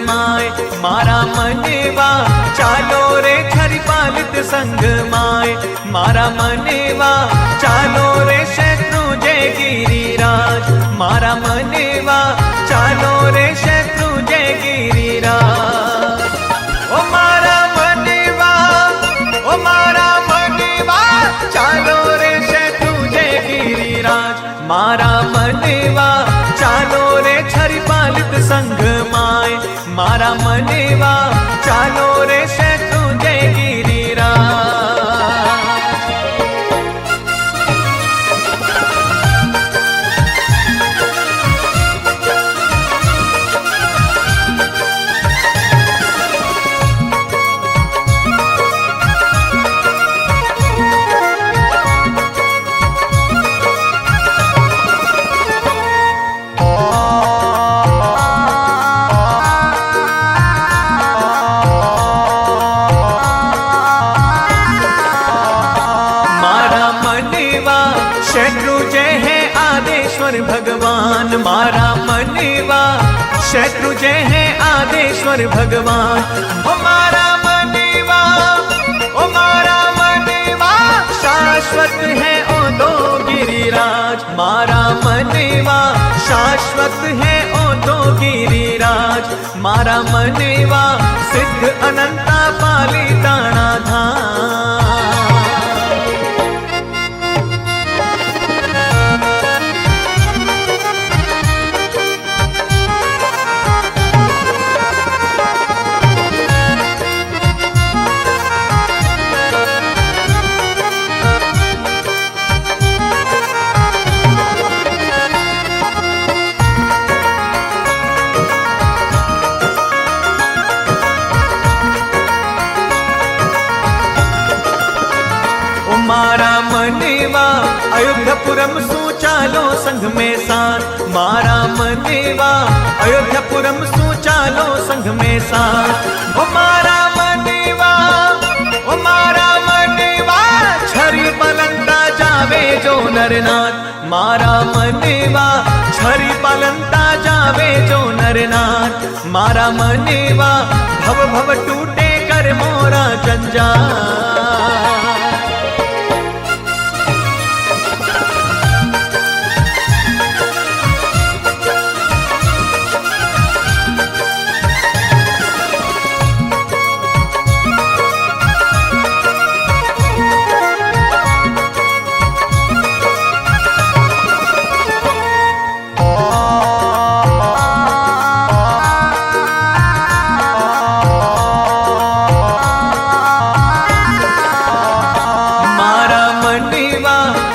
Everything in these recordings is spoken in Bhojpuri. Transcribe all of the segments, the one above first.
माय मारा मनेवा चालो रे छरी पालित संग माय मारा मनेवा चालो रे शत्रु जय गिरिराज मारा मनेवा चालो रे शत्रु जय गिरिराज ओ मारा मनेवा ओ मारा मनेवा चालो रे शत्रु जय गिरिराज मारा मनेवा चालो रे छरी पालित संग माय मारा मनेवा चालो रे शत्रु जय गिरिराज शत्रु जय है आदेश्वर भगवान मारा मनेवा शत्रु जय है आदेश्वर भगवान ओ मारा मनेवा ओ मारा मनेवा शाश्वत है ओ दो गिरिराज मारा मनेवा शाश्वत है ओ दो गिरिराज मारा मनेवा सिद्ध अनंता पालिताना धाम मारा मनेवा अयोध्यापुरम सु चालो संघ में साथ मारा मनेवा अयोध्यापुरम सु चालो संघ में साथ ओ मारा मनेवा ओ मारा मनेवा छरी पलंता जावे जो नरनाथ मारा मनेवा छरी पलंता जावे जो नरनाथ मारा मनेवा भव भव टूटे कर मोरा जंजाल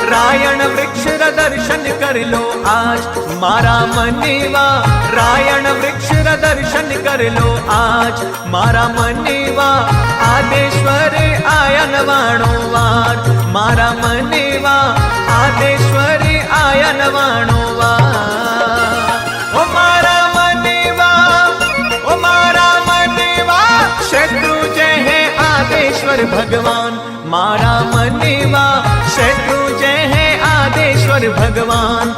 रायण वृक्ष दर्शन कर लो आज मारा मनेवा रायण वृक्ष दर्शन कर लो आज मारा मनेवा आदेश्वर आयन वाणो वार मारा मनेवा आदेश्वर आयन वाणो वार ओ मारा मनेवा ओ मारा मनेवा शत्रु जय है आदेश्वर भगवान मारा मनेवा शत्रु जय है आदेश्वर भगवान।